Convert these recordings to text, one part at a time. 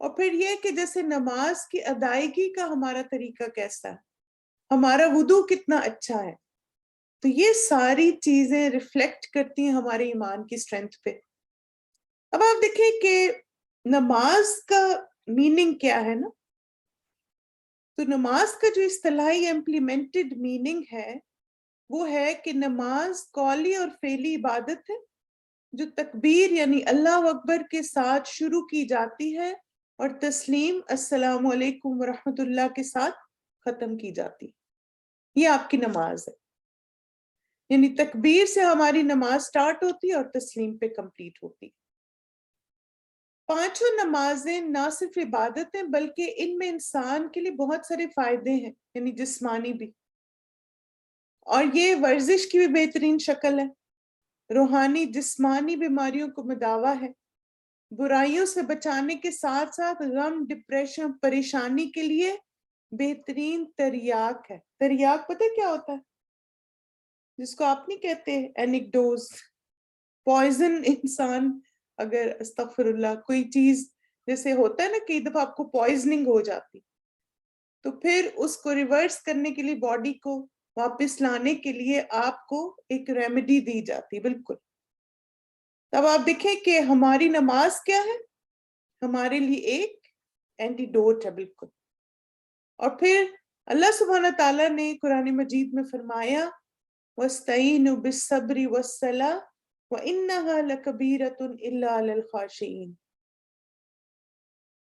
اور پھر یہ کہ جیسے نماز کی ادائیگی کا ہمارا طریقہ کیسا ہے، ہمارا وضو کتنا اچھا ہے، تو یہ ساری چیزیں ریفلیکٹ کرتی ہیں ہمارے ایمان کی اسٹرینتھ پہ۔ اب آپ دیکھیں کہ نماز کا میننگ کیا ہے نا، تو نماز کا جو اصطلاحی امپلیمنٹڈ میننگ ہے وہ ہے کہ نماز قولی اور فعلی عبادت ہے جو تکبیر یعنی اللہ اکبر کے ساتھ شروع کی جاتی ہے اور تسلیم السلام علیکم ورحمۃ اللہ کے ساتھ ختم کی جاتی ہے۔ یہ آپ کی نماز ہے، یعنی تکبیر سے ہماری نماز سٹارٹ ہوتی ہے اور تسلیم پہ کمپلیٹ ہوتی ہے۔ پانچوں نمازیں نہ صرف عبادت ہیں بلکہ ان میں انسان کے لیے بہت سارے فائدے ہیں، یعنی جسمانی بھی، اور یہ ورزش کی بھی بہترین شکل ہے، روحانی جسمانی بیماریوں کو مداوا ہے، برائیوں سے بچانے کے ساتھ ساتھ غم، ڈپریشن، پریشانی کے لیے بہترین تریاک ہے۔ تریاک پتہ کیا ہوتا ہے؟ جس کو آپ نہیں کہتے اینیکڈوز، پوائزن انسان اگر استغفر اللہ کوئی چیز جیسے ہوتا ہے نا کئی دفعہ آپ کو پوائزننگ ہو جاتی، تو پھر اس کو ریورس کرنے کے لیے باڈی کو واپس لانے کے لیے آپ کو ایک ریمیڈی دی جاتی، بالکل۔ تب آپ دیکھیں کہ ہماری نماز کیا ہے، ہمارے لیے ایک اینٹی ڈوٹ ہے، بالکل۔ اور پھر اللہ سبحانہ تعالیٰ نے قرآن مجید میں فرمایا وَاسْتَعِينُوا بِالصَّبْرِ وَالصَّلَاةِ وَإِنَّهَا لَكَبِيرَةٌ إِلَّا عَلَى الْخَاشِعِينَ۔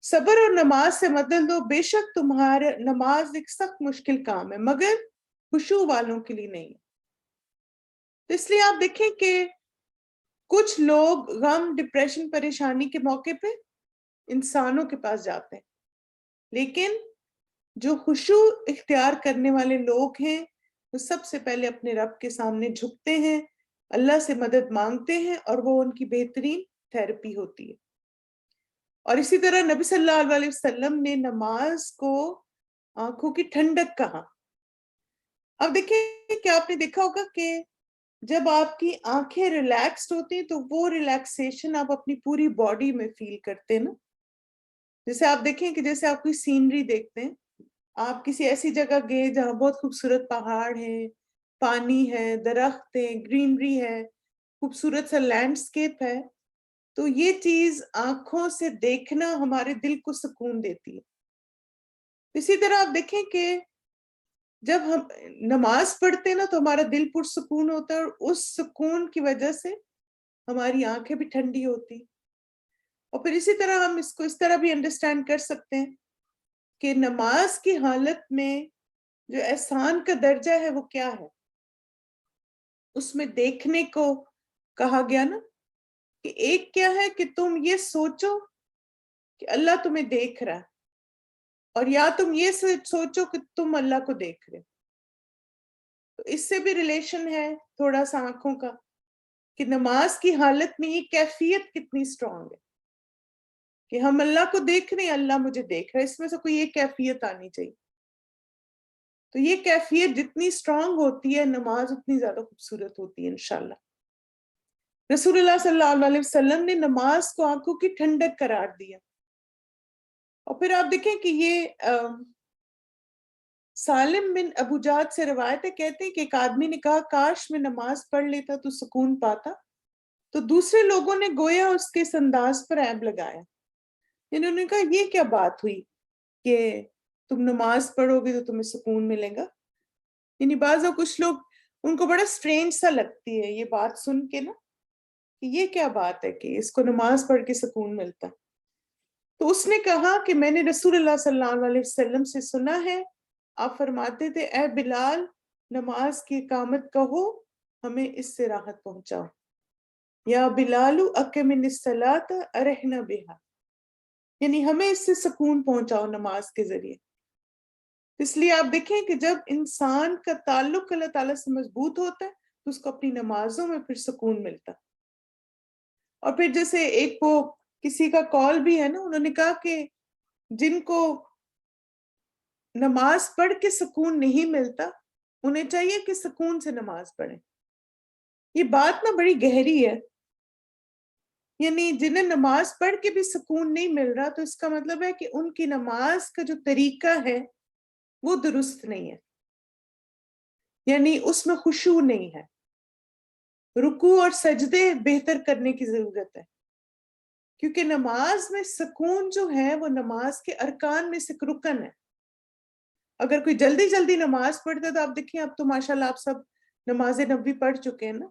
صبر اور نماز سے مدد لو، بے شک تمہارا نماز ایک سخت مشکل کام ہے مگر خشوع والوں کے لیے نہیں۔ تو اس لیے آپ دیکھیں کہ کچھ لوگ غم، ڈپریشن، پریشانی کے موقع پہ انسانوں کے پاس جاتے ہیں، لیکن جو خشوع اختیار کرنے والے لوگ ہیں وہ سب سے پہلے اپنے رب کے سامنے جھکتے ہیں، اللہ سے مدد مانگتے ہیں، اور وہ ان کی بہترین تھیراپی ہوتی ہے۔ اور اسی طرح نبی صلی اللہ علیہ وسلم نے نماز کو آنکھوں کی ٹھنڈک کہا۔ اب دیکھیں کہ آپ نے دیکھا ہوگا کہ جب آپ کی آنکھیں ریلیکسڈ ہوتی ہیں تو وہ ریلیکسیشن آپ اپنی پوری باڈی میں فیل کرتے ہیں نا۔ جیسے آپ دیکھیں کہ جیسے آپ کوئی سینری دیکھتے ہیں، آپ کسی ایسی جگہ گئے جہاں بہت خوبصورت پہاڑ ہیں، پانی ہے، درخت ہیں، گرینری ہے، خوبصورت سا لینڈسکیپ ہے، تو یہ چیز آنکھوں سے دیکھنا ہمارے دل کو سکون دیتی ہے۔ اسی طرح آپ دیکھیں کہ جب ہم نماز پڑھتے ہیں نا تو ہمارا دل پرسکون ہوتا ہے، اور اس سکون کی وجہ سے ہماری آنکھیں بھی ٹھنڈی ہوتی۔ اور پھر اسی طرح ہم اس کو اس طرح بھی انڈرسٹینڈ کر سکتے ہیں کہ نماز کی حالت میں جو احسان کا درجہ ہے وہ کیا ہے، اس میں دیکھنے کو کہا گیا نا، کہ ایک کیا ہے کہ تم یہ سوچو کہ اللہ تمہیں دیکھ رہا ہے، اور یا تم یہ سوچو کہ تم اللہ کو دیکھ رہے۔ تو اس سے بھی ریلیشن ہے تھوڑا سا آنکھوں کا، کہ نماز کی حالت میں یہ کیفیت کتنی سٹرونگ ہے کہ ہم اللہ کو دیکھ رہے ہیں، اللہ مجھے دیکھ رہا ہے، اس میں سے کوئی ایک کیفیت آنی چاہیے۔ تو یہ کیفیت جتنی سٹرونگ ہوتی ہے نماز اتنی زیادہ خوبصورت ہوتی ہے انشاءاللہ۔ رسول اللہ صلی اللہ علیہ وسلم نے نماز کو آنکھوں کی ٹھنڈک قرار دیا۔ اور پھر آپ دیکھیں کہ یہ سالم بن ابو جعد سے روایت ہے، کہتے ہیں کہ ایک آدمی نے کہا کاش میں نماز پڑھ لیتا تو سکون پاتا، تو دوسرے لوگوں نے گویا اس کے اس انداز پر عیب لگایا، انہوں نے کہا یہ کیا بات ہوئی کہ تم نماز پڑھو گے تو تمہیں سکون ملے گا۔ یعنی بعض کچھ لوگ ان کو بڑا سٹرینج سا لگتی ہے یہ بات سن کے نا، کہ یہ کیا بات ہے کہ اس کو نماز پڑھ کے سکون ملتا۔ تو اس نے کہا کہ میں نے رسول اللہ صلی اللہ علیہ وسلم سے سنا ہے، آپ فرماتے تھے اے بلال نماز کی اقامت کہو، ہمیں اس سے راحت پہنچاؤ، یا بلال اقم الصلاۃ ارحنا بہا، یعنی ہمیں اس سے سکون پہنچاؤ نماز کے ذریعے۔ اس لیے آپ دیکھیں کہ جب انسان کا تعلق اللہ تعالیٰ سے مضبوط ہوتا ہے تو اس کو اپنی نمازوں میں پھر سکون ملتا۔ اور پھر جیسے ایک وہ کسی کا کال بھی ہے نا، انہوں نے کہا کہ جن کو نماز پڑھ کے سکون نہیں ملتا انہیں چاہیے کہ سکون سے نماز پڑھیں۔ یہ بات نا بڑی گہری ہے یعنی جنہیں نماز پڑھ کے بھی سکون نہیں مل رہا، تو اس کا مطلب ہے کہ ان کی نماز کا جو طریقہ ہے وہ درست نہیں ہے، یعنی اس میں خشوع نہیں ہے. رکوع اور سجدے بہتر کرنے کی ضرورت ہے، کیونکہ نماز میں سکون جو ہے وہ نماز کے ارکان میں سے ایک رکن ہے. اگر کوئی جلدی جلدی نماز پڑھتا ہے تو آپ دیکھیں، اب تو ماشاءاللہ آپ سب نماز نبوی پڑھ چکے ہیں نا،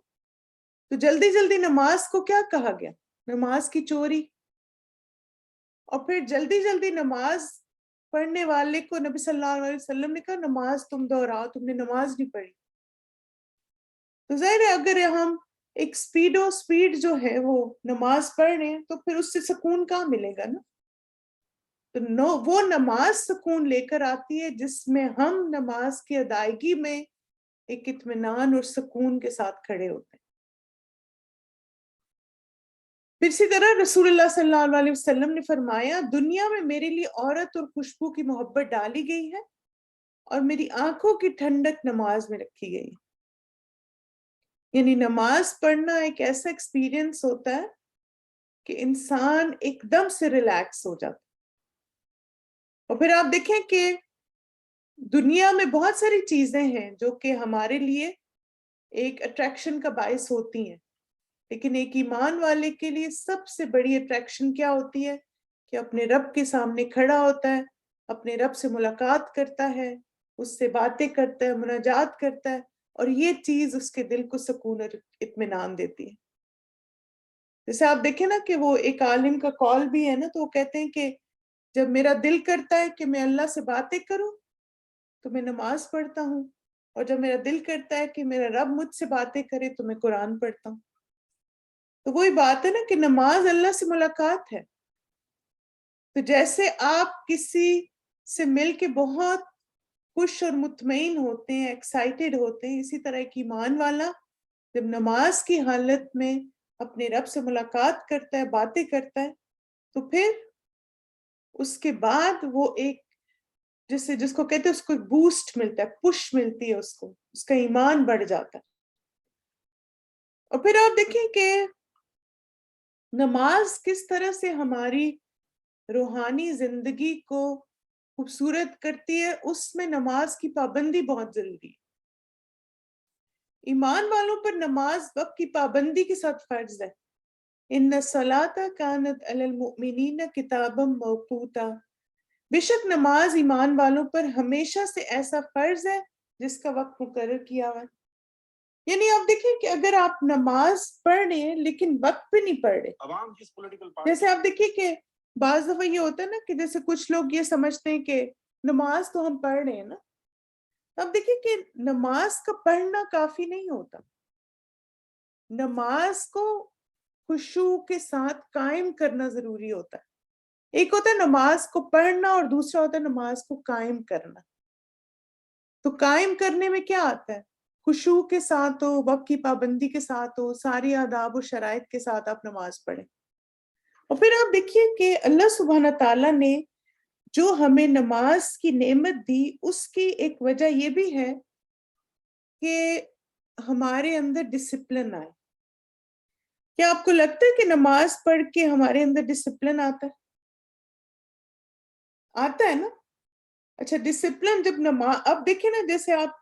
تو جلدی جلدی نماز کو کیا کہا گیا؟ نماز کی چوری. اور پھر جلدی جلدی نماز پڑھنے والے کو نبی صلی اللہ علیہ وسلم نے کہا نماز تم دہراؤ، تم نے نماز نہیں پڑھی. تو ظاہر ہے اگر ہم ایک سپیڈ جو ہے وہ نماز پڑھ رہے ہیں تو پھر اس سے سکون کہاں ملے گا نا. تو وہ نماز سکون لے کر آتی ہے جس میں ہم نماز کی ادائیگی میں ایک اطمینان اور سکون کے ساتھ کھڑے ہوتے ہیں. پھر اسی طرح رسول اللہ صلی اللہ علیہ وسلم نے فرمایا دنیا میں میرے لیے عورت اور خوشبو کی محبت ڈالی گئی ہے اور میری آنکھوں کی ٹھنڈک نماز میں رکھی گئی. یعنی نماز پڑھنا ایک ایسا ایکسپیرینس ہوتا ہے کہ انسان ایک دم سے ریلیکس ہو جاتا ہے. اور پھر آپ دیکھیں کہ دنیا میں بہت ساری چیزیں ہیں جو کہ ہمارے لیے ایک اٹریکشن کا باعث ہوتی ہیں، لیکن ایک ایمان والے کے لیے سب سے بڑی اٹریکشن کیا ہوتی ہے کہ اپنے رب کے سامنے کھڑا ہوتا ہے، اپنے رب سے ملاقات کرتا ہے، اس سے باتیں کرتا ہے، مناجات کرتا ہے، اور یہ چیز اس کے دل کو سکون اور اطمینان دیتی ہے. جیسے آپ دیکھیں نا کہ وہ ایک عالم کا قول بھی ہے نا، تو وہ کہتے ہیں کہ جب میرا دل کرتا ہے کہ میں اللہ سے باتیں کروں تو میں نماز پڑھتا ہوں، اور جب میرا دل کرتا ہے کہ میرا رب مجھ سے باتیں کرے تو میں قرآن پڑھتا ہوں. تو وہی بات ہے نا کہ نماز اللہ سے ملاقات ہے. تو جیسے آپ کسی سے مل کے بہت خوش اور مطمئن ہوتے ہیں، ایکسائٹیڈ ہوتے ہیں، اسی طرح ایک ایمان والا جب نماز کی حالت میں اپنے رب سے ملاقات کرتا ہے، باتیں کرتا ہے، تو پھر اس کے بعد وہ ایک جس کو کہتے ہیں اس کو ایک بوسٹ ملتا ہے، پش ملتی ہے، اس کا ایمان بڑھ جاتا ہے. اور پھر آپ دیکھیں کہ نماز کس طرح سے ہماری روحانی زندگی کو خوبصورت کرتی ہے، اس میں نماز کی پابندی بہت ضروری ہے. ایمان والوں پر نماز وقت کی پابندی کے ساتھ فرض ہے. ان الصلاۃ کانت علی المؤمنین کتابا موقوتا، بے شک نماز ایمان والوں پر ہمیشہ سے ایسا فرض ہے جس کا وقت مقرر کیا ہوا ہے. یعنی آپ دیکھیں کہ اگر آپ نماز پڑھ رہے ہیں لیکن وقت پہ نہیں پڑھ رہے، جیسے آپ دیکھیں کہ بعض دفعہ یہ ہوتا ہے نا کہ جیسے کچھ لوگ یہ سمجھتے ہیں کہ نماز تو ہم پڑھ رہے ہیں نا. اب دیکھیں کہ نماز کا پڑھنا کافی نہیں ہوتا. نماز کو خشوع کے ساتھ قائم کرنا ضروری ہوتا ہے. ایک ہوتا ہے نماز کو پڑھنا اور دوسرا ہوتا ہے نماز کو قائم کرنا. تو قائم کرنے میں کیا آتا ہے؟ خشوع کے ساتھ ہو، وقت کی پابندی کے ساتھ ہو، ساری آداب و شرائط کے ساتھ آپ نماز پڑھیں. اور پھر آپ دیکھیے کہ اللہ سبحانہ تعالیٰ نے جو ہمیں نماز کی نعمت دی، اس کی ایک وجہ یہ بھی ہے کہ ہمارے اندر ڈسپلن آئے. کیا آپ کو لگتا ہے کہ نماز پڑھ کے ہمارے اندر ڈسپلن آتا ہے نا؟ اچھا، ڈسپلن جب اب دیکھیں نا، جیسے آپ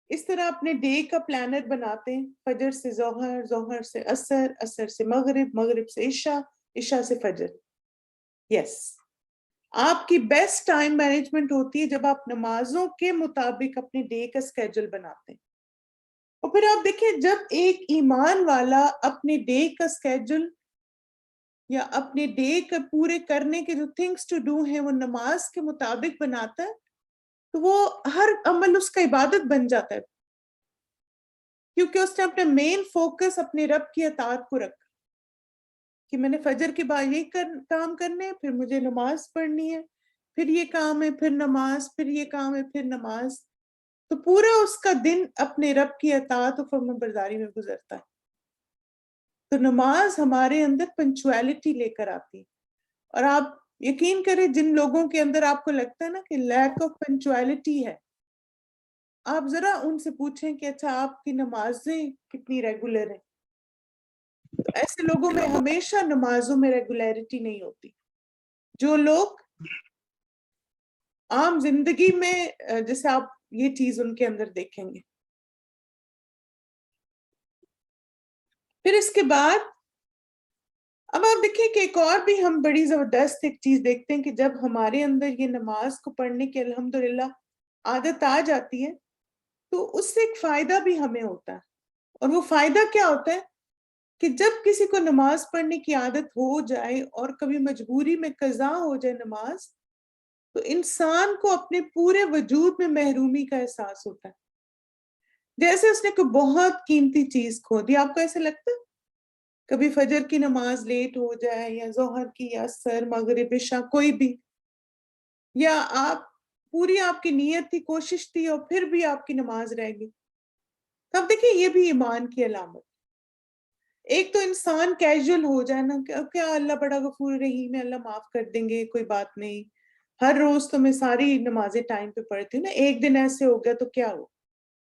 اس طرح اپنے ڈے کا پلانر بناتے ہیں، فجر سے ظہر، ظہر سے عصر، عصر سے مغرب، مغرب سے عشاء، عشاء سے فجر. یس، آپ کی بیسٹ ٹائم مینجمنٹ ہوتی ہے جب آپ نمازوں کے مطابق اپنے ڈے کا اسکیجول بناتے ہیں. اور پھر آپ دیکھیں جب ایک ایمان والا اپنے ڈے کا اسکیجول یا اپنے ڈے کا پورے کرنے کے جو تھنگس ٹو ڈو ہیں وہ نماز کے مطابق بناتا ہے، تو وہ ہر عمل اس کا عبادت بن جاتا ہے، کیونکہ اس نے اپنا مین فوکس اپنے رب کی اطاعت کو رکھا کہ میں نے فجر کے بعد یہ کام کرنے ہیں، پھر مجھے نماز پڑھنی ہے، پھر یہ کام ہے، پھر نماز، پھر یہ کام ہے، پھر نماز. تو پورا اس کا دن اپنے رب کی اطاعت و فرمانبرداری میں گزرتا ہے. تو نماز ہمارے اندر پنچویلٹی لے کر آتی ہے. اور آپ یقین کریں جن لوگوں کے اندر آپ کو لگتا ہے نا کہ لیک آف پنچویلٹی ہے، آپ ذرا ان سے پوچھیں کہ اچھا آپ کی نمازیں کتنی ریگولر ہیں. تو ایسے لوگوں میں ہمیشہ نمازوں میں ریگولیرٹی نہیں ہوتی. جو لوگ عام زندگی میں جیسے آپ یہ چیز ان کے اندر دیکھیں گے. پھر اس کے بعد اب آپ دیکھیں کہ ایک اور بھی ہم بڑی زبردست ایک چیز دیکھتے ہیں کہ جب ہمارے اندر یہ نماز کو پڑھنے کی الحمدللہ عادت آ جاتی ہے تو اس سے ایک فائدہ بھی ہمیں ہوتا ہے. اور وہ فائدہ کیا ہوتا ہے کہ جب کسی کو نماز پڑھنے کی عادت ہو جائے اور کبھی مجبوری میں قضا ہو جائے نماز, تو انسان کو اپنے پورے وجود میں محرومی کا احساس ہوتا ہے, جیسے اس نے کوئی بہت قیمتی چیز کھو دی. آپ کو ایسے لگتا ہے کبھی فجر کی نماز لیٹ ہو جائے یا ظہر کی یا عصر مغرب عشاء کوئی بھی, یا آپ کی نیت تھی, کوشش تھی, اور پھر بھی آپ کی نماز رہ گئی, تب دیکھیں یہ بھی ایمان کی علامت. ایک تو انسان کیجول ہو جائے نا کہ کیا اللہ بڑا غفور رحیم ہے, اللہ معاف کر دیں گے, کوئی بات نہیں, ہر روز تو میں ساری نمازیں ٹائم پہ پڑھتی ہوں نا, ایک دن ایسے ہو گیا تو کیا ہو,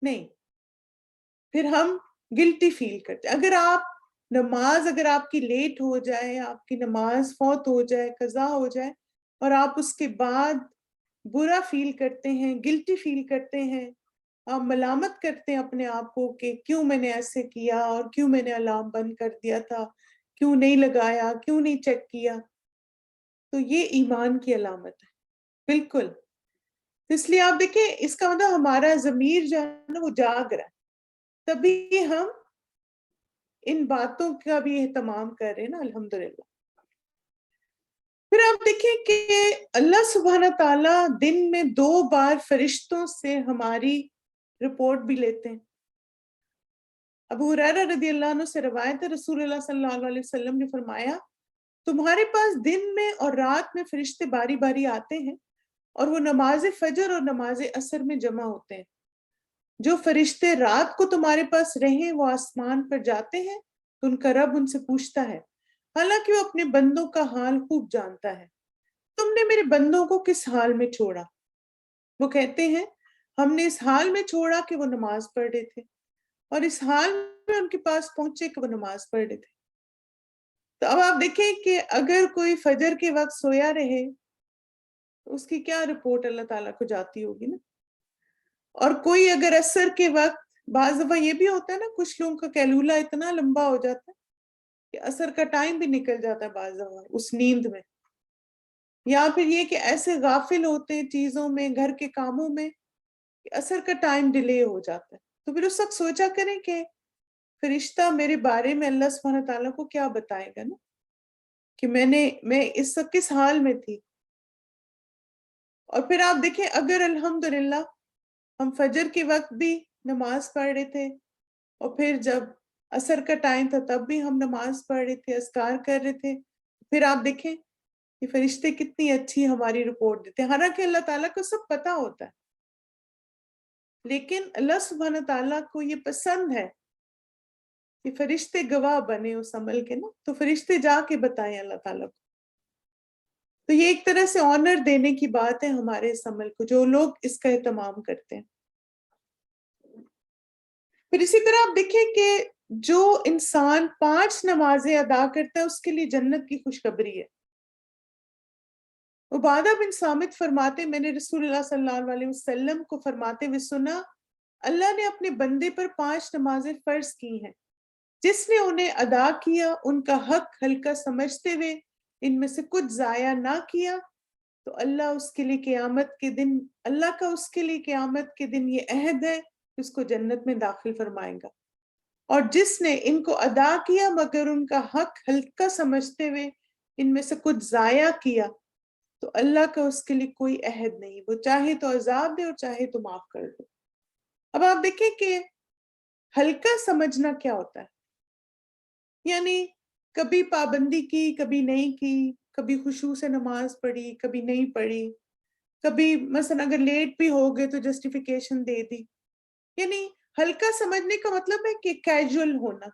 نہیں. پھر ہم گلٹی فیل کرتے. اگر آپ کی لیٹ ہو جائے, آپ کی نماز فوت ہو جائے, قضا ہو جائے, اور آپ اس کے بعد برا فیل کرتے ہیں, گلٹی فیل کرتے ہیں, آپ ملامت کرتے ہیں اپنے آپ کو کہ کیوں میں نے ایسے کیا, اور کیوں میں نے الارم بند کر دیا تھا, کیوں نہیں لگایا, کیوں نہیں چیک کیا, تو یہ ایمان کی علامت ہے بالکل. اس لیے آپ دیکھیں اس کا مطلب ہمارا ضمیر جو ہے نا وہ جاگ رہا ہے, تبھی ہم ان باتوں کا بھی اہتمام کر رہے ہیں نا الحمدللہ. پھر آپ دیکھیں کہ اللہ سبحانہ تعالیٰ دن میں 2 بار فرشتوں سے ہماری رپورٹ بھی لیتے ہیں. ابو ہریرہ رضی اللہ عنہ سے روایت ہے, رسول اللہ صلی اللہ علیہ وسلم نے فرمایا تمہارے پاس دن میں اور رات میں فرشتے باری باری آتے ہیں, اور وہ نماز فجر اور نماز عصر میں جمع ہوتے ہیں. جو فرشتے رات کو تمہارے پاس رہیں وہ آسمان پر جاتے ہیں تو ان کا رب ان سے پوچھتا ہے, حالانکہ وہ اپنے بندوں کا حال خوب جانتا ہے, تم نے میرے بندوں کو کس حال میں چھوڑا؟ وہ کہتے ہیں ہم نے اس حال میں چھوڑا کہ وہ نماز پڑھ رہے تھے, اور اس حال میں ان کے پاس پہنچے کہ وہ نماز پڑھ رہے تھے. تو اب آپ دیکھیں کہ اگر کوئی فجر کے وقت سویا رہے تو اس کی کیا رپورٹ اللہ تعالیٰ کو جاتی ہوگی نا. اور کوئی اگر عصر کے وقت, بعض دفعہ یہ بھی ہوتا ہے نا کچھ لوگوں کا کیلولہ اتنا لمبا ہو جاتا ہے کہ عصر کا ٹائم بھی نکل جاتا ہے بعض دفعہ اس نیند میں, یا پھر یہ کہ ایسے غافل ہوتے ہیں چیزوں میں, گھر کے کاموں میں, کہ عصر کا ٹائم ڈیلے ہو جاتا ہے. تو پھر اس وقت سوچا کریں کہ فرشتہ میرے بارے میں اللہ سبحانہ تعالیٰ کو کیا بتائے گا نا, کہ میں اس وقت کس حال میں تھی. اور پھر آپ دیکھیں اگر الحمدللہ ہم فجر کے وقت بھی نماز پڑھ رہے تھے, اور پھر جب عصر کا ٹائم تھا تب بھی ہم نماز پڑھ رہے تھے, اذکار کر رہے تھے, پھر آپ دیکھیں کہ فرشتے کتنی اچھی ہماری رپورٹ دیتے ہیں. حالانکہ اللہ تعالیٰ کو سب پتا ہوتا ہے, لیکن اللہ سبحانہ تعالیٰ کو یہ پسند ہے کہ فرشتے گواہ بنے اس عمل کے نا, تو فرشتے جا کے بتائیں اللہ تعالیٰ کو. تو یہ ایک طرح سے آنر دینے کی بات ہے ہمارے اس عمل کو, جو لوگ اس کا اہتمام کرتے ہیں. پھر اسی طرح آپ دیکھیں کہ جو انسان 5 نمازیں ادا کرتا ہے اس کے لیے جنت کی خوشخبری ہے. عبادہ بن صامت فرماتے میں نے رسول اللہ صلی اللہ علیہ وسلم کو فرماتے ہوئے سنا, اللہ نے اپنے بندے پر 5 نمازیں فرض کی ہیں, جس نے انہیں ادا کیا, ان کا حق ہلکا سمجھتے ہوئے ان میں سے کچھ ضائع نہ کیا, تو اللہ کا اس کے لیے قیامت کے دن یہ عہد ہے اس کو جنت میں داخل فرمائے گا. اور جس نے ان کو ادا کیا مگر ان کا حق ہلکا سمجھتے ہوئے ان میں سے کچھ ضائع کیا, تو اللہ کا اس کے لیے کوئی عہد نہیں, وہ چاہے تو عذاب دے اور چاہے تو معاف کر دے. اب آپ دیکھیں کہ ہلکا سمجھنا کیا ہوتا ہے, یعنی کبھی پابندی کی, کبھی نہیں کی, کبھی خشوع سے نماز پڑھی, کبھی نہیں پڑھی, کبھی مثلا اگر لیٹ بھی ہو گئے تو جسٹیفیکیشن دے دی. یعنی ہلکا سمجھنے کا مطلب ہے کہ کیجول ہونا.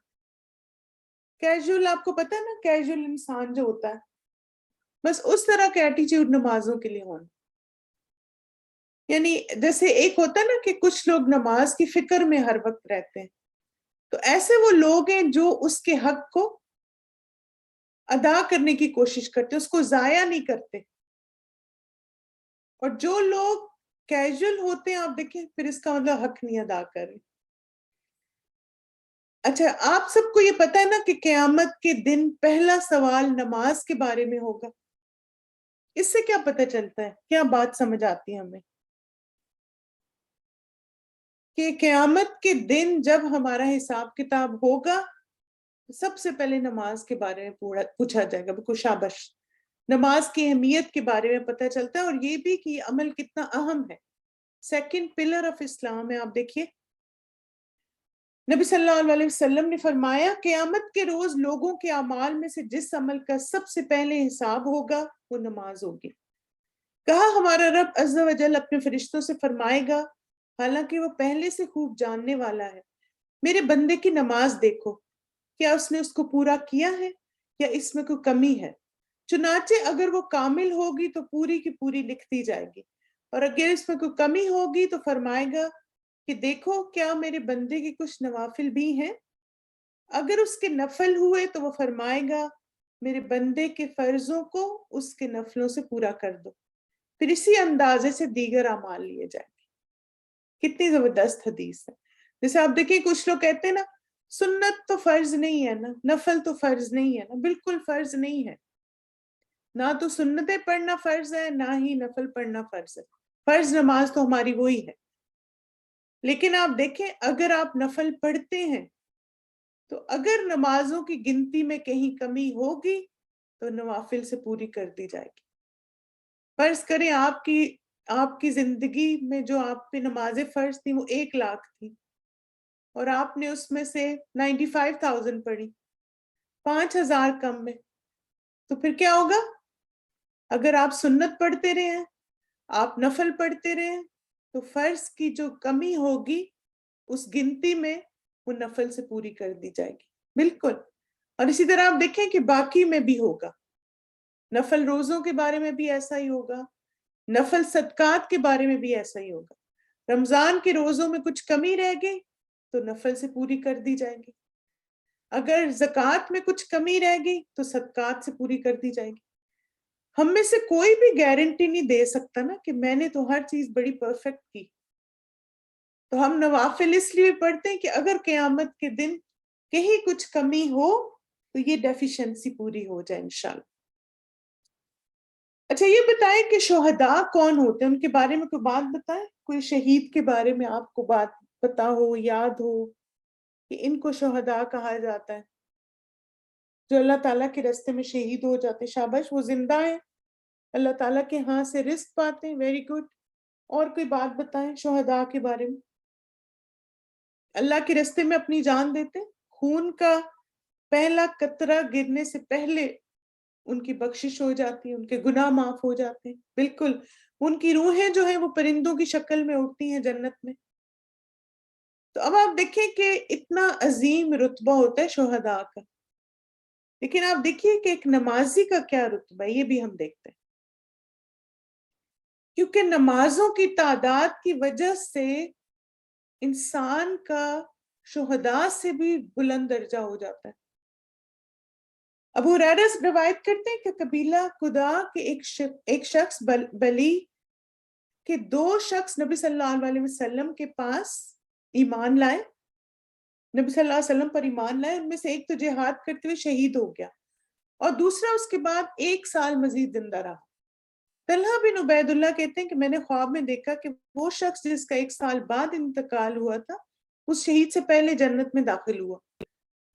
کیجول آپ کو پتہ ہے نا, کیجول انسان جو ہوتا ہے بس اس طرح کا ایٹیچیوڈ نمازوں کے لیے ہونا. یعنی جیسے ایک ہوتا ہے نا کہ کچھ لوگ نماز کی فکر میں ہر وقت رہتے ہیں, تو ایسے وہ لوگ ہیں جو اس کے حق کو ادا کرنے کی کوشش کرتے، اس کو ضائع نہیں کرتے. اور جو لوگ کیجول ہوتے ہیں آپ دیکھیں پھر اس کا مطلب حق نہیں ادا کر رہے. اچھا آپ سب کو یہ پتا ہے نا کہ قیامت کے دن پہلا سوال نماز کے بارے میں ہوگا. اس سے کیا پتہ چلتا ہے، کیا بات سمجھ آتی ہے ہمیں؟ کہ قیامت کے دن جب ہمارا حساب کتاب ہوگا سب سے پہلے نماز کے بارے میں پوچھا جائے گا. بالکل شابش. نماز کی اہمیت کے بارے میں پتہ چلتا ہے، اور یہ بھی کہ یہ عمل کتنا اہم ہے. سیکنڈ پلر آف اسلام ہے. آپ دیکھیے نبی صلی اللہ علیہ وسلم نے فرمایا قیامت کے روز لوگوں کے اعمال میں سے جس عمل کا سب سے پہلے حساب ہوگا وہ نماز ہوگی. کہا ہمارا رب عز و جل اپنے فرشتوں سے فرمائے گا، حالانکہ وہ پہلے سے خوب جاننے والا ہے، میرے بندے کی نماز دیکھو، کیا اس نے اس کو پورا کیا ہے یا اس میں کوئی کمی ہے. چنانچہ اگر وہ کامل ہوگی تو پوری کی پوری لکھ دی جائے گی، اور اگر اس میں کوئی کمی ہوگی تو فرمائے گا کہ دیکھو کیا میرے بندے کے کچھ نوافل بھی ہیں. اگر اس کے نفل ہوئے تو وہ فرمائے گا میرے بندے کے فرضوں کو اس کے نفلوں سے پورا کر دو، پھر اسی اندازے سے دیگر اعمال لیے جائیں گے. کتنی زبردست حدیث ہے. جیسے آپ دیکھیں کچھ لوگ کہتے ہیں نا سنت تو فرض نہیں ہے نا، نفل تو فرض نہیں ہے نا. بالکل فرض نہیں ہے. نہ تو سنتیں پڑھنا فرض ہے نہ ہی نفل پڑھنا فرض ہے. فرض نماز تو ہماری وہی ہے. لیکن آپ دیکھیں اگر آپ نفل پڑھتے ہیں تو اگر نمازوں کی گنتی میں کہیں کمی ہوگی تو نوافل سے پوری کر دی جائے گی. فرض کریں آپ کی زندگی میں جو آپ پہ نمازیں فرض تھیں وہ 1,00,000 تھی اور آپ نے اس میں سے 95,000 پڑھی، 5,000 کم میں، تو پھر کیا ہوگا؟ اگر آپ سنت پڑھتے رہے ہیں، آپ نفل پڑھتے رہے ہیں، تو فرض کی جو کمی ہوگی اس گنتی میں وہ نفل سے پوری کر دی جائے گی. بالکل. اور اسی طرح آپ دیکھیں کہ باقی میں بھی ہوگا. نفل روزوں کے بارے میں بھی ایسا ہی ہوگا، نفل صدقات کے بارے میں بھی ایسا ہی ہوگا. رمضان کے روزوں میں کچھ کمی رہ گئی تو نفل سے پوری کر دی جائے گی. اگر زکوٰۃ میں کچھ کمی رہ گئی تو صدقات سے پوری کر دی جائے گی. ہم میں سے کوئی بھی گارنٹی نہیں دے سکتا نا کہ میں نے تو ہر چیز بڑی پرفیکٹ کی. تو ہم نوافل اس لیے پڑھتے ہیں کہ اگر قیامت کے دن کہیں کچھ کمی ہو تو یہ ڈیفیشنسی پوری ہو جائے انشاءاللہ. اچھا یہ بتائیں کہ شہداء کون ہوتے ہیں، ان کے بارے میں کوئی بات بتائیں. کوئی شہید کے بارے میں آپ کو بات پتا ہو، یاد ہو کہ ان کو شہداء کہا جاتا ہے، جو اللہ تعالیٰ کے راستے میں شہید ہو جاتے. شاباش، وہ زندہ ہیں، اللہ تعالیٰ کے ہاں سے رزق پاتے ہیں. Very good. اور کوئی بات بتائیں شہداء کے بارے میں. اللہ کے راستے میں اپنی جان دیتے، خون کا پہلا قطرہ گرنے سے پہلے ان کی بخشش ہو جاتی ہے، ان کے گناہ معاف ہو جاتے ہیں. بالکل. ان کی روحیں جو ہیں وہ پرندوں کی شکل میں اڑتی ہیں جنت میں. تو اب آپ دیکھیں کہ اتنا عظیم رتبہ ہوتا ہے شہداء کا. لیکن آپ دیکھیے کہ ایک نمازی کا کیا رتبہ ہے، یہ بھی ہم دیکھتے ہیں. کیونکہ نمازوں کی تعداد کی وجہ سے انسان کا شہداء سے بھی بلند درجہ ہو جاتا ہے. ابو ہریرہ روایت کرتے ہیں کہ قبیلہ قداء کے ایک شخص بلی کہ 2 شخص نبی صلی اللہ علیہ وسلم کے پاس ایمان لائے، نبی صلی اللہ علیہ وسلم پر ایمان لائے. ان میں سے ایک تو جہاد کرتے ہوئے شہید ہو گیا اور دوسرا اس کے بعد 1 سال مزید زندہ رہا. طلحہ بن عبید اللہ کہتے ہیں کہ میں نے خواب میں دیکھا کہ وہ شخص جس کا 1 سال بعد انتقال ہوا تھا اس شہید سے پہلے جنت میں داخل ہوا.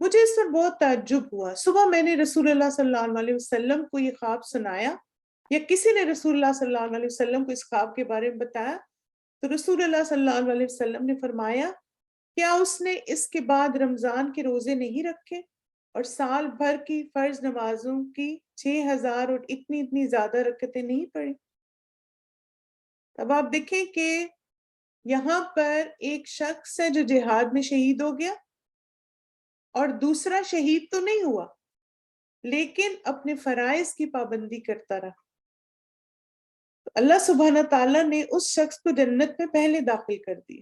مجھے اس پر بہت تعجب ہوا. صبح میں نے رسول اللہ صلی اللہ علیہ وسلم کو یہ خواب سنایا یا کسی نے رسول اللہ صلی اللہ علیہ وسلم کو اس خواب کے بارے میں بتایا تو رسول اللہ صلی اللہ علیہ وسلم نے فرمایا کیا اس نے اس کے بعد رمضان کے روزے نہیں رکھے اور سال بھر کی فرض نمازوں کی 6,000 اور اتنی زیادہ رکعتیں نہیں پڑھی. اب آپ دیکھیں کہ یہاں پر ایک شخص ہے جو جہاد میں شہید ہو گیا اور دوسرا شہید تو نہیں ہوا لیکن اپنے فرائض کی پابندی کرتا رہا. تو اللہ سبحانہ تعالیٰ نے اس شخص کو جنت میں پہلے داخل کر دیا.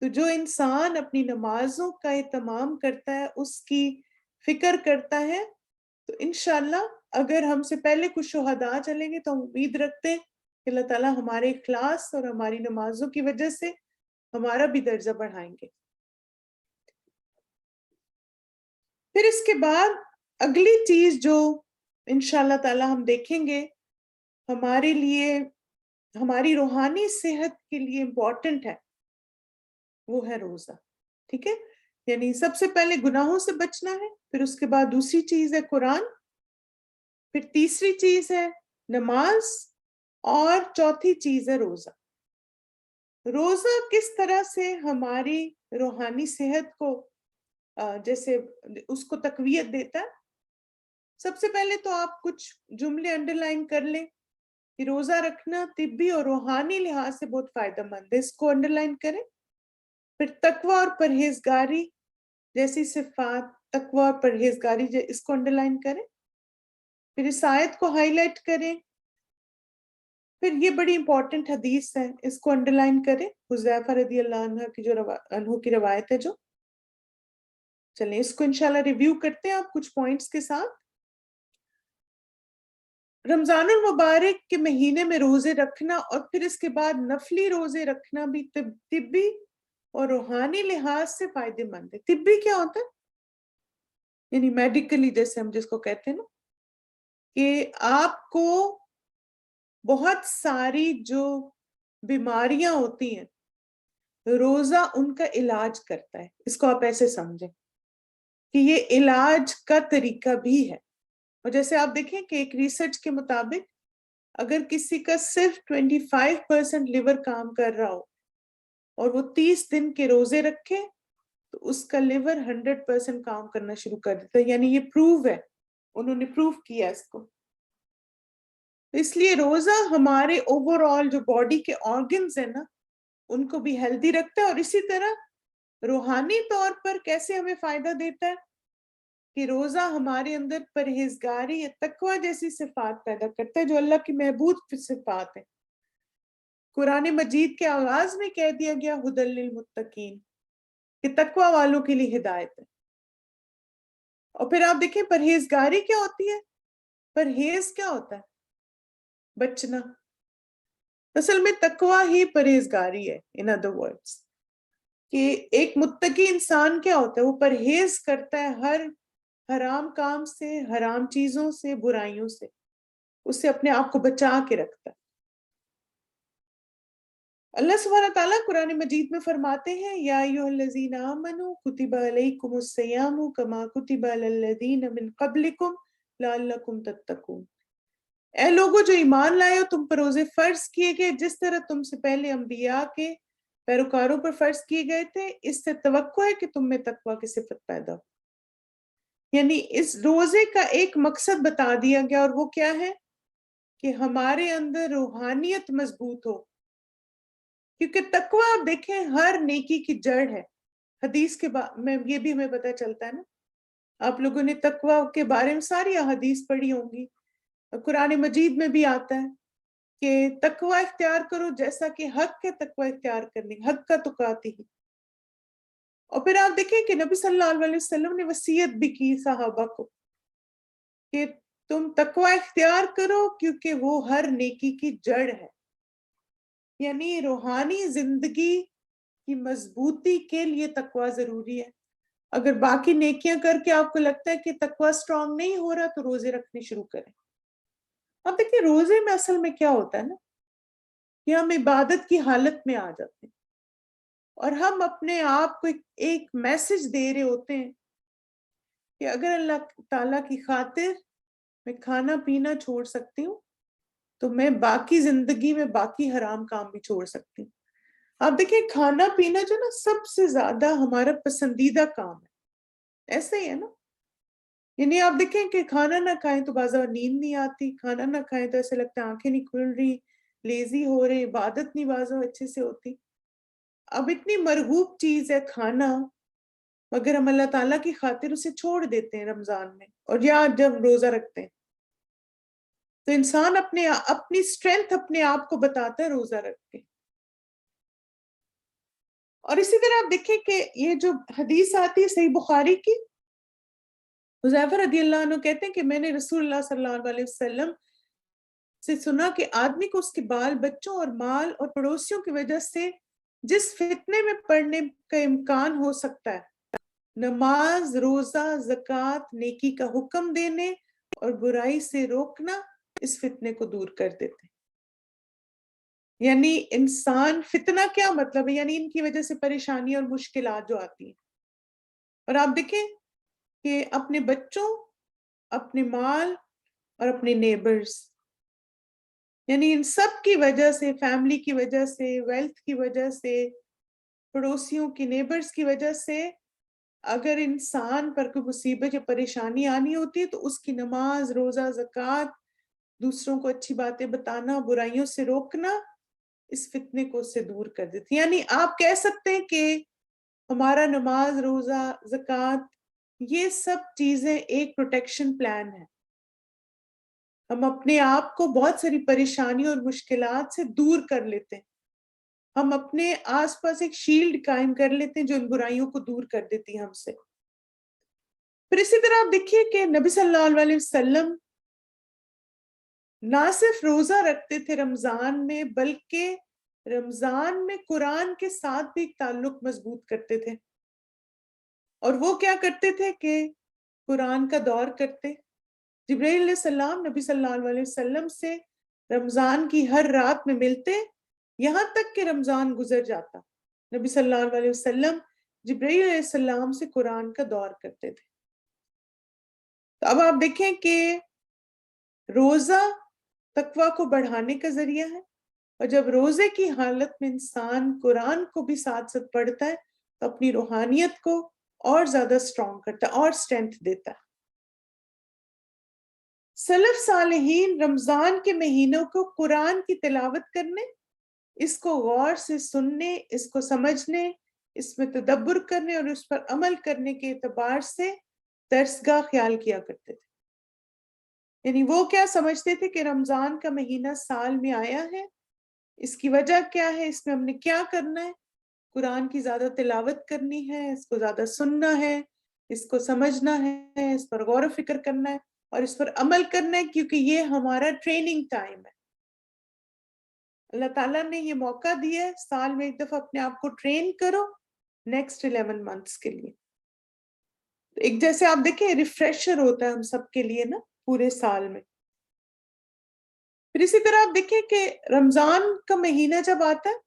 تو جو انسان اپنی نمازوں کا اہتمام کرتا ہے، اس کی فکر کرتا ہے تو انشاءاللہ اگر ہم سے پہلے کچھ شہداء چلیں گے تو ہم امید رکھتے ہیں کہ اللہ تعالیٰ ہمارے اخلاص اور ہماری نمازوں کی وجہ سے ہمارا بھی درجہ بڑھائیں گے. پھر اس کے بعد اگلی چیز جو انشاءاللہ تعالیٰ ہم دیکھیں گے ہمارے لیے، ہماری روحانی صحت کے لیے امپورٹنٹ ہے، وہ ہے روزہ. ٹھیک ہے، یعنی سب سے پہلے گناہوں سے بچنا ہے، پھر اس کے بعد دوسری چیز ہے قرآن، پھر تیسری چیز ہے نماز، اور چوتھی چیز ہے روزہ. روزہ کس طرح سے ہماری روحانی صحت کو جیسے اس کو تقویت دیتا ہے. سب سے پہلے تو آپ کچھ جملے انڈر لائن کر لیں کہ روزہ رکھنا طبی اور روحانی لحاظ سے بہت فائدہ مند ہے، اس کو انڈر لائن کریں. پھر تقوی اور پرہیزگاری جیسی صفات، تقوی اور پرہیزگاری اس کو انڈر لائن کریں. پھر اس آیت کو ہائی لائٹ کریں. پھر یہ بڑی امپورٹنٹ حدیث ہے، اس کو انڈر لائن کریں، حذیفہ رضی اللہ عنہ کی روایت ہے جو. چلیں اس کو انشاءاللہ ریویو کرتے ہیں آپ کچھ پوائنٹس کے ساتھ. رمضان المبارک کے مہینے میں روزے رکھنا اور پھر اس کے بعد نفلی روزے رکھنا بھی طبی اور روحانی لحاظ سے فائدے مند ہے. طبی کیا ہوتا ہے؟ یعنی میڈیکلی، جیسے ہم جس کو کہتے ہیں نا، کہ آپ کو بہت ساری جو بیماریاں ہوتی ہیں روزہ ان کا علاج کرتا ہے. اس کو آپ ایسے سمجھیں کہ یہ علاج کا طریقہ بھی ہے. اور جیسے آپ دیکھیں کہ ایک ریسرچ کے مطابق اگر کسی کا صرف 25% لیور کام کر رہا ہو اور وہ 30 دن کے روزے رکھے تو اس کا لیور 100% کام کرنا شروع کر دیتا ہے. یعنی یہ پروو ہے، انہوں نے پروو کیا اس کو. اس لیے روزہ ہمارے اوور آل جو باڈی کے آرگنز ہیں نا ان کو بھی ہیلدی رکھتا ہے. اور اسی طرح روحانی طور پر کیسے ہمیں فائدہ دیتا ہے کہ روزہ ہمارے اندر پرہیزگاری یا تقوی جیسی صفات پیدا کرتا ہے جو اللہ کی محبوب صفات ہیں. قرآن مجید کے آغاز میں کہہ دیا گیا ھدی للمتقین، کہ تقوی والوں کے لیے ہدایت ہے. اور پھر آپ دیکھیں پرہیزگاری کیا ہوتی ہے. پرہیز کیا ہوتا ہے؟ بچنا. اصل میں تقوی ہی پرہیزگاری ہے. ان ادر ورڈز کہ ایک متقی انسان کیا ہوتا ہے؟ وہ پرہیز کرتا ہے ہر حرام کام سے، حرام چیزوں سے، برائیوں سے، اس سے اپنے آپ کو بچا کے رکھتا ہے. اللہ سبحانہ تعالیٰ قرآن مجید میں فرماتے ہیں یا ایھا الذین آمنوا کتب علیکم الصیام کما کتب علی الذین من قبلکم لعلکم تتقون. اے لوگو جو ایمان لائے ہو، تم پر روزے فرض کیے گئے جس طرح تم سے پہلے انبیاء کے پیروکاروں پر فرض کیے گئے تھے، اس سے توقع ہے کہ تم میں تقوی کی صفت پیدا ہو. یعنی اس روزے کا ایک مقصد بتا دیا گیا، اور وہ کیا ہے کہ ہمارے اندر روحانیت مضبوط ہو. کیونکہ تقوی آپ دیکھیں ہر نیکی کی جڑ ہے. حدیث کے میں یہ بھی ہمیں پتہ چلتا ہے نا، آپ لوگوں نے تقوی کے بارے میں ساری احادیث پڑھی ہوں گی. قرآن مجید میں بھی آتا ہے کہ تقوی اختیار کرو جیسا کہ حق کے تقوی اختیار کرنے، حق کا تقاتی ہی. اور پھر آپ دیکھیں کہ نبی صلی اللہ علیہ وسلم نے وصیت بھی کی صحابہ کو کہ تم تقوی اختیار کرو کیونکہ وہ ہر نیکی کی جڑ ہے. یعنی روحانی زندگی کی مضبوطی کے لیے تقوی ضروری ہے. اگر باقی نیکیاں کر کے آپ کو لگتا ہے کہ تقوی سٹرونگ نہیں ہو رہا تو روزے رکھنے شروع کریں. اب دیکھیں روزے میں اصل میں کیا ہوتا ہے نا کہ ہم عبادت کی حالت میں آ جاتے ہیں اور ہم اپنے آپ کو ایک میسج دے رہے ہوتے ہیں کہ اگر اللہ تعالیٰ کی خاطر میں کھانا پینا چھوڑ سکتی ہوں تو میں باقی زندگی میں باقی حرام کام بھی چھوڑ سکتی ہوں. آپ دیکھیں کھانا پینا جو نا سب سے زیادہ ہمارا پسندیدہ کام ہے. ایسا ہی ہے نا، یعنی آپ دیکھیں کہ کھانا نہ کھائیں تو بعض اوقات نیند نہیں آتی، کھانا نہ کھائیں تو ایسے لگتا ہے آنکھیں نہیں کھل رہی، لیزی ہو رہے، عبادت نہیں بعض اوقات اچھے سے ہوتی. اب اتنی مرغوب چیز ہے کھانا، مگر ہم اللہ تعالیٰ کی خاطر اسے چھوڑ دیتے ہیں رمضان میں، اور یا جب روزہ رکھتے ہیں تو انسان اپنی اسٹرینتھ اپنے آپ کو بتاتا ہے روزہ رکھ کے. اور اسی طرح آپ دیکھیں کہ یہ جو حدیث آتی ہے صحیح بخاری کی حذیفہ رضی اللہ عنہ کہتے ہیں کہ میں نے رسول اللہ صلی اللہ علیہ وسلم سے سنا کہ آدمی کو اس کے بال بچوں اور مال اور پڑوسیوں کی وجہ سے جس فتنے میں پڑنے کا امکان ہو سکتا ہے، نماز، روزہ، زکوٰۃ، نیکی کا حکم دینے اور برائی سے روکنا اس فتنے کو دور کر دیتے ہیں۔ یعنی انسان فتنہ کیا مطلب ہے؟ یعنی ان کی وجہ سے پریشانی اور مشکلات جو آتی ہیں، اور آپ دیکھیں کہ اپنے بچوں، اپنے مال اور اپنے نیبرز، یعنی ان سب کی وجہ سے، فیملی کی وجہ سے، ویلتھ کی وجہ سے، پڑوسیوں کی، نیبرز کی وجہ سے اگر انسان پر کوئی مصیبت یا پریشانی آنی ہوتی ہے تو اس کی نماز، روزہ، زکوٰۃ، دوسروں کو اچھی باتیں بتانا، برائیوں سے روکنا اس فتنے کو اس سے دور کر دیتی۔ یعنی آپ کہہ سکتے ہیں کہ ہمارا نماز، روزہ، زکوٰۃ، یہ سب چیزیں ایک پروٹیکشن پلان ہے۔ ہم اپنے آپ کو بہت ساری پریشانیوں اور مشکلات سے دور کر لیتے ہیں، ہم اپنے آس پاس ایک شیلڈ قائم کر لیتے ہیں جو ان برائیوں کو دور کر دیتی ہے ہم سے۔ پھر اسی طرح آپ دیکھیے کہ نبی صلی اللہ علیہ وسلم نہ صرف روزہ رکھتے تھے رمضان میں، بلکہ رمضان میں قرآن کے ساتھ بھی ایک تعلق مضبوط کرتے تھے۔ اور وہ کیا کرتے تھے کہ قرآن کا دور کرتے، جبرائیل علیہ السلام نبی صلی اللہ علیہ وسلم سے رمضان کی ہر رات میں ملتے، یہاں تک کہ رمضان گزر جاتا، نبی صلی اللہ علیہ وسلم جبرائیل علیہ السلام سے قرآن کا دور کرتے تھے۔ تو اب آپ دیکھیں کہ روزہ تقویٰ کو بڑھانے کا ذریعہ ہے، اور جب روزے کی حالت میں انسان قرآن کو بھی ساتھ ساتھ پڑھتا ہے تو اپنی روحانیت کو اور زیادہ اسٹرانگ کرتا ہے اور اسٹرینتھ دیتا ہے۔ سلف صالحین رمضان کے مہینوں کو قرآن کی تلاوت کرنے، اس کو غور سے سننے، اس کو سمجھنے، اس میں تدبر کرنے اور اس پر عمل کرنے کے اعتبار سے درسگاہ خیال کیا کرتے تھے۔ یعنی وہ کیا سمجھتے تھے کہ رمضان کا مہینہ سال میں آیا ہے، اس کی وجہ کیا ہے، اس میں ہم نے کیا کرنا ہے، قرآن کی زیادہ تلاوت کرنی ہے، اس کو زیادہ سننا ہے، اس کو سمجھنا ہے، اس پر غور و فکر کرنا ہے اور اس پر عمل کرنا ہے، کیونکہ یہ ہمارا ٹریننگ ٹائم ہے۔ اللہ تعالیٰ نے یہ موقع دیا ہے، سال میں ایک دفعہ اپنے آپ کو ٹرین کرو نیکسٹ 11 منتھس کے لیے۔ ایک جیسے آپ دیکھیں ریفریشر ہوتا ہے ہم سب کے لیے نا پورے سال میں۔ پھر اسی طرح آپ دیکھیں کہ رمضان کا مہینہ جب آتا ہے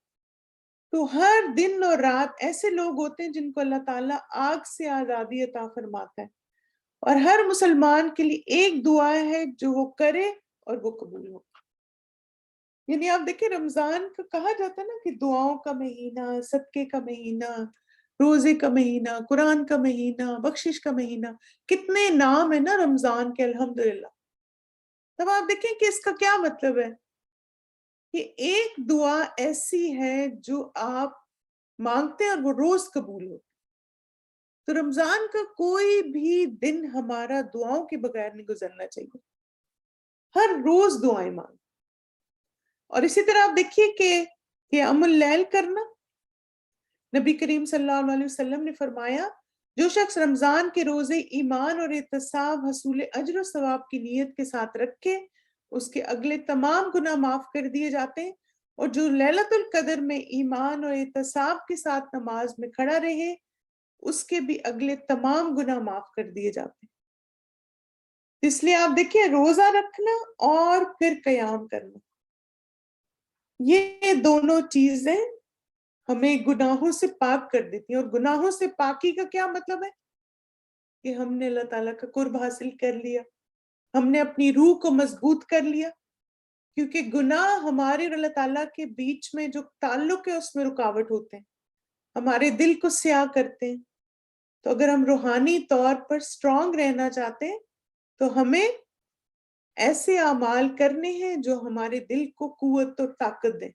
تو ہر دن اور رات ایسے لوگ ہوتے ہیں جن کو اللہ تعالیٰ آگ سے آزادی عطا فرماتا ہے، اور ہر مسلمان کے لیے ایک دعا ہے جو وہ کرے اور وہ قبول ہو۔ یعنی آپ دیکھیں رمضان کا کہا جاتا ہے نا کہ دعاؤں کا مہینہ، صدقے کا مہینہ، روزے کا مہینہ، قرآن کا مہینہ، بخشش کا مہینہ، کتنے نام ہیں نا رمضان کے، الحمدللہ۔ تب آپ دیکھیں کہ اس کا کیا مطلب ہے کہ ایک دعا ایسی ہے جو آپ مانگتے ہیں اور وہ روز قبول ہو۔ تو رمضان کا کوئی بھی دن ہمارا دعاؤں کے بغیر نہیں گزرنا چاہیے، ہر روز دعائیں مانگ۔ اور اسی طرح آپ دیکھیے کہ قیام اللیل کرنا، نبی کریم صلی اللہ علیہ وسلم نے فرمایا جو شخص رمضان کے روزے ایمان اور احتساب حصول اجر و ثواب کی نیت کے ساتھ رکھے، اس کے اگلے تمام گناہ معاف کر دیے جاتے ہیں، اور جو لیلۃ القدر میں ایمان اور احتساب کے ساتھ نماز میں کھڑا رہے، اس کے بھی اگلے تمام گناہ معاف کر دیے جاتے ہیں۔ اس لیے آپ دیکھیں روزہ رکھنا اور پھر قیام کرنا، یہ دونوں چیزیں ہمیں گناہوں سے پاک کر دیتی ہیں۔ اور گناہوں سے پاکی کا کیا مطلب ہے کہ ہم نے اللہ تعالیٰ کا قرب حاصل کر لیا، ہم نے اپنی روح کو مضبوط کر لیا، کیونکہ گناہ ہمارے اور اللہ تعالیٰ کے بیچ میں جو تعلق ہے اس میں رکاوٹ ہوتے ہیں، ہمارے دل کو سیاہ کرتے ہیں۔ تو اگر ہم روحانی طور پر اسٹرانگ رہنا چاہتے ہیں تو ہمیں ایسے اعمال کرنے ہیں جو ہمارے دل کو قوت اور طاقت دیں۔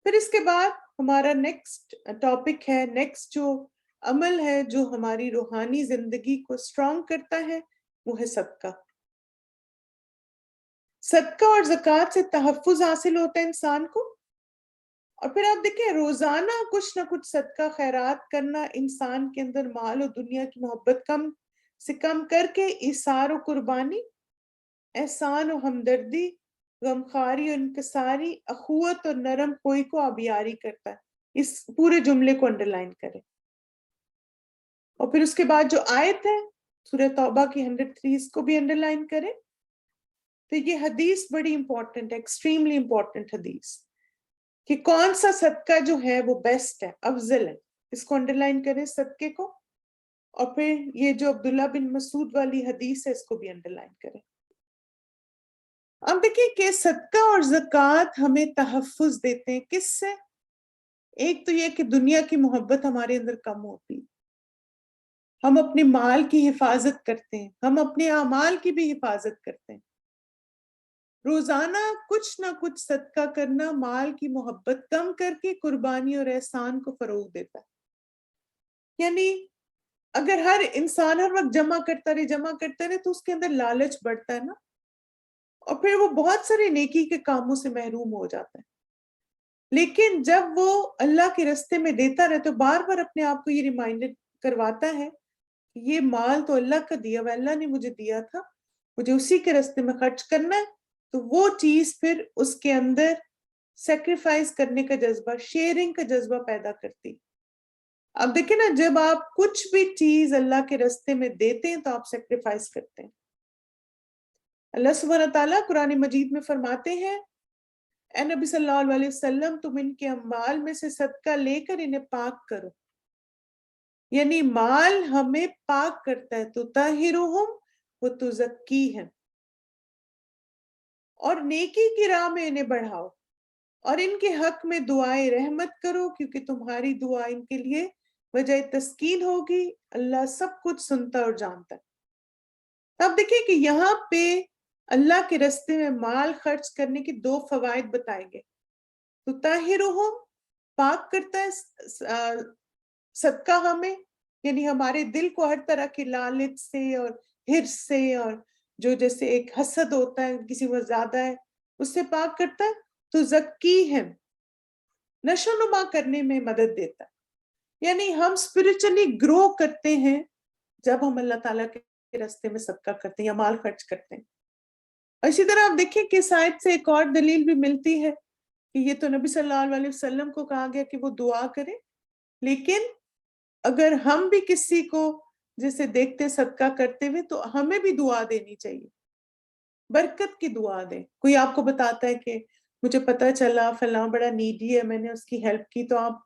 پھر اس کے بعد ہمارا نیکسٹ ٹاپک ہے، نیکسٹ جو عمل ہے جو ہماری روحانی زندگی کو اسٹرانگ کرتا ہے، وہ ہے صدقہ۔ صدقہ اور زکوٰۃ سے تحفظ حاصل ہوتا ہے انسان کو۔ اور پھر آپ دیکھیں روزانہ کچھ نہ کچھ صدقہ خیرات کرنا انسان کے اندر مال اور دنیا کی محبت کم سے کم کر کے ایثار و قربانی، احسان و ہمدردی، غمخواری و انکساری، اخوت اور نرم خوئی کو آبیاری کرتا ہے۔ اس پورے جملے کو انڈرلائن کریں۔ اور پھر اس کے بعد جو آیت ہے سورہ توبہ کی 103 اس کو بھی انڈرلائن کریں۔ تو یہ حدیث بڑی امپورٹنٹ ہے، ایکسٹریملی امپورٹنٹ حدیث، کہ کون سا صدقہ جو ہے وہ بیسٹ ہے، افضل ہے، اس کو انڈرلائن کریں صدقے کو۔ اور پھر یہ جو عبداللہ بن مسعود والی حدیث ہے اس کو بھی انڈرلائن کریں۔ اب دیکھیں کہ صدقہ اور زکوٰۃ ہمیں تحفظ دیتے ہیں کس سے؟ ایک تو یہ کہ دنیا کی محبت ہمارے اندر کم ہوتی، ہم اپنے مال کی حفاظت کرتے ہیں، ہم اپنے اعمال کی بھی حفاظت کرتے ہیں۔ روزانہ کچھ نہ کچھ صدقہ کرنا مال کی محبت کم کر کے قربانی اور احسان کو فروغ دیتا ہے۔ یعنی اگر ہر انسان ہر وقت جمع کرتا رہے تو اس کے اندر لالچ بڑھتا ہے نا، اور پھر وہ بہت سارے نیکی کے کاموں سے محروم ہو جاتا ہے۔ لیکن جب وہ اللہ کے رستے میں دیتا رہے تو بار بار اپنے آپ کو یہ ریمائنڈر کرواتا ہے کہ یہ مال تو اللہ کا دیا ہوا، اللہ نے مجھے دیا تھا، مجھے اسی کے رستے میں خرچ کرنا ہے، تو وہ چیز پھر اس کے اندر سیکریفائز کرنے کا جذبہ، شیئرنگ کا جذبہ پیدا کرتی۔ اب دیکھیں نا، جب آپ کچھ بھی چیز اللہ کے رستے میں دیتے ہیں تو آپ سیکریفائز کرتے ہیں۔ اللہ سبحانہ تعالیٰ قرآن مجید میں فرماتے ہیں، اے نبی صلی اللہ علیہ وسلم تم ان کے اموال میں سے صدقہ لے کر انہیں پاک کرو، یعنی مال ہمیں پاک کرتا ہے، تطہرہم وتزکیہم، اور نیکی کی راہ میں انہیں بڑھاؤ، اور ان کے حق میں دعائے رحمت کرو کیونکہ تمہاری دعا ان کے لیے وجہ تسکین ہوگی، اللہ سب کچھ سنتا اور جانتا ہے۔ اب دیکھیں کہ یہاں پہ اللہ کے رستے میں مال خرچ کرنے کے دو فوائد بتائے گئے۔ تطہرہم، پاک کرتا ہے صدقہ ہمیں، یعنی ہمارے دل کو ہر طرح کی لالچ سے اور حرص سے، اور جو جیسے ایک حسد ہوتا ہے کسی کو زیادہ ہے اس سے پاک کرتا ہے۔ تو زکیہم، نشو نما کرنے میں مدد دیتا ہے، یعنی ہم اسپرچولی گرو کرتے ہیں جب ہم اللہ تعالیٰ کے راستے میں صدقہ کرتے ہیں یا مال خرچ کرتے ہیں۔ اور اسی طرح آپ دیکھیں کہ شاید سے ایک اور دلیل بھی ملتی ہے کہ یہ تو نبی صلی اللہ علیہ وسلم کو کہا گیا کہ وہ دعا کرے، لیکن اگر ہم بھی کسی کو جیسے دیکھتے صدقہ کرتے ہوئے تو ہمیں بھی دعا دینی چاہیے، برکت کی دعا دیں۔ کوئی آپ کو بتاتا ہے کہ مجھے پتہ چلا فلاں بڑا نیڈی ہے، میں نے اس کی ہیلپ کی، تو آپ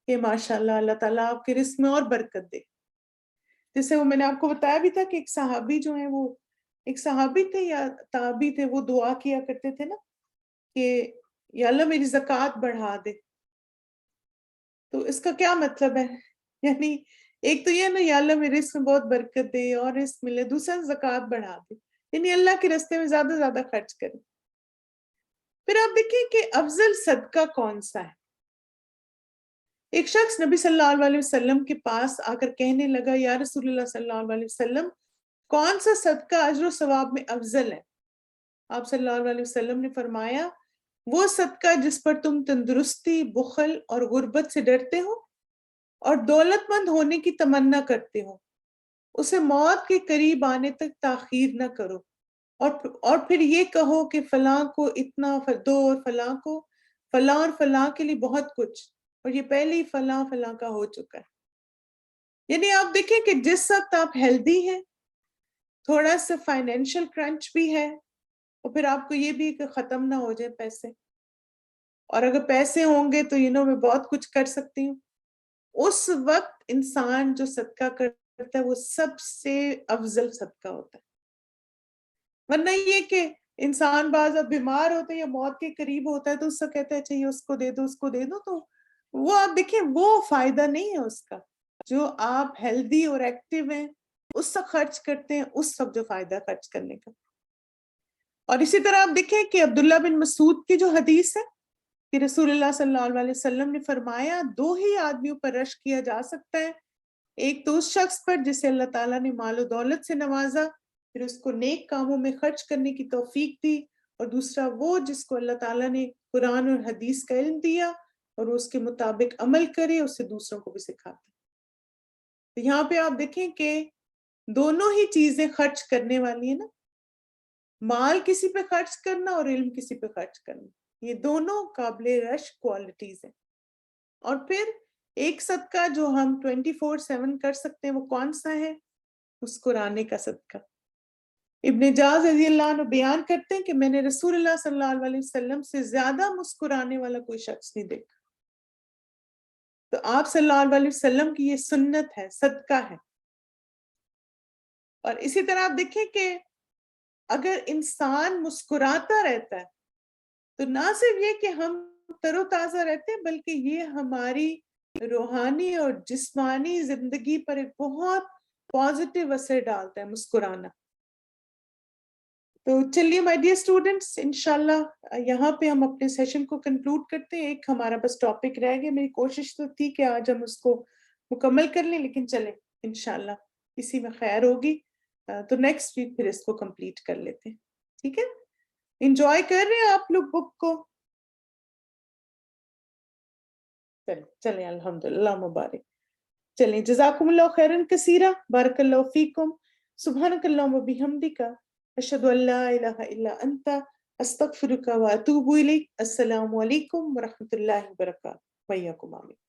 کہ ماشاءاللہ اللہ تعالیٰ آپ کے رزق میں اور برکت دے۔ جیسے وہ میں نے آپ کو بتایا بھی تھا کہ ایک صحابی جو ہیں، وہ ایک صحابی تھے یا تابعی تھے، وہ دعا کیا کرتے تھے نا کہ یا اللہ میری زکوٰۃ بڑھا دے۔ تو اس کا کیا مطلب ہے؟ یعنی ایک تو یہ نا یا اللہ میرے رزق میں بہت برکت دے اور رزق ملے، دوسرا زکوٰۃ بڑھا دے، یعنی اللہ کے راستے میں زیادہ زیادہ خرچ کرے۔ پھر آپ دیکھیں کہ افضل صدقہ کون سا ہے۔ ایک شخص نبی صلی اللہ علیہ وسلم کے پاس آ کر کہنے لگا، یا رسول اللہ صلی اللہ علیہ وسلم کون سا صدقہ اجر و ثواب میں افضل ہے؟ آپ صلی اللہ علیہ وسلم نے فرمایا، وہ صدقہ جس پر تم تندرستی، بخل اور غربت سے ڈرتے ہو اور دولت مند ہونے کی تمنا کرتے ہو، اسے موت کے قریب آنے تک تاخیر نہ کرو، اور پھر یہ کہو کہ فلاں کو اتنا دو اور فلاں کو فلاں اور فلاں کے لیے بہت کچھ، اور یہ پہلے ہی فلاں فلاں کا ہو چکا ہے۔ یعنی آپ دیکھیں کہ جس وقت آپ ہیلدی ہیں، تھوڑا سا فائنینشل کرنچ بھی ہے، اور پھر آپ کو یہ بھی کہ ختم نہ ہو جائے پیسے، اور اگر پیسے ہوں گے تو میں بہت کچھ کر سکتی ہوں، اس وقت انسان جو صدقہ کرتا ہے وہ سب سے افضل صدقہ ہوتا ہے۔ ورنہ یہ کہ انسان بعض اب بیمار ہوتا ہے یا موت کے قریب ہوتا ہے تو اس سے کہتا ہے چاہیے اس کو دے دو، اس کو دے دو، تو وہ آپ دیکھیں وہ فائدہ نہیں ہے اس کا۔ جو آپ ہیلدی اور ایکٹیو ہیں اس وقت خرچ کرتے ہیں، اس وقت جو فائدہ خرچ کرنے کا۔ اور اسی طرح آپ دیکھیں کہ عبداللہ بن مسعود کی جو حدیث ہے کہ رسول اللہ صلی اللہ علیہ وسلم نے فرمایا، دو ہی آدمیوں پر رشک کیا جا سکتا ہے، ایک تو اس شخص پر جسے اللہ تعالیٰ نے مال و دولت سے نوازا، پھر اس کو نیک کاموں میں خرچ کرنے کی توفیق دی، اور دوسرا وہ جس کو اللہ تعالیٰ نے قرآن اور حدیث کا علم دیا اور اس کے مطابق عمل کرے، اسے دوسروں کو بھی سکھاتا۔ تو یہاں پہ آپ دیکھیں کہ دونوں ہی چیزیں خرچ کرنے والی ہیں نا، مال کسی پہ خرچ کرنا اور علم کسی پہ خرچ کرنا، یہ دونوں قابل رشک کوالٹیز ہیں. اور پھر ایک صدقہ جو ہم 24/7 کر سکتے ہیں وہ کون سا ہے؟ مسکرانے کا صدقہ. ابن جاز رضی اللہ عنہ بیان کرتے ہیں کہ میں نے رسول اللہ صلی اللہ علیہ وسلم سے زیادہ مسکرانے والا کوئی شخص نہیں دیکھا. تو آپ صلی اللہ علیہ وسلم کی یہ سنت ہے، صدقہ ہے. اور اسی طرح آپ دیکھیں کہ اگر انسان مسکراتا رہتا ہے تو نہ صرف یہ کہ ہم تر و تازہ رہتے ہیں، بلکہ یہ ہماری روحانی اور جسمانی زندگی پر ایک بہت پازیٹیو اثر ڈالتا ہے مسکرانا. تو چلیے مائی ڈیئر اسٹوڈنٹس، انشاءاللہ یہاں پہ ہم اپنے سیشن کو کنکلوڈ کرتے ہیں. ایک ہمارا بس ٹاپک رہ گیا، میری کوشش تو تھی کہ آج ہم اس کو مکمل کر لیں، لیکن چلیں انشاءاللہ اسی میں خیر ہوگی تو نیکسٹ ویک پھر اس کو کمپلیٹ کر لیتے ہیں. ٹھیک ہے، انجوائے کر رہے ہیں آپ لوگ بک کو؟ چلیں الحمدللہ مبارک. چلیں جزاکم اللہ خیرن کثیرہ، بارک اللہ فیکم، سبحانک اللہم و بحمدک، اشہد ان لا الہ الا انت، استغفرک و اتوب الیک. السلام علیکم ورحمۃ اللہ وبرکاتہ. ویاکم آمین.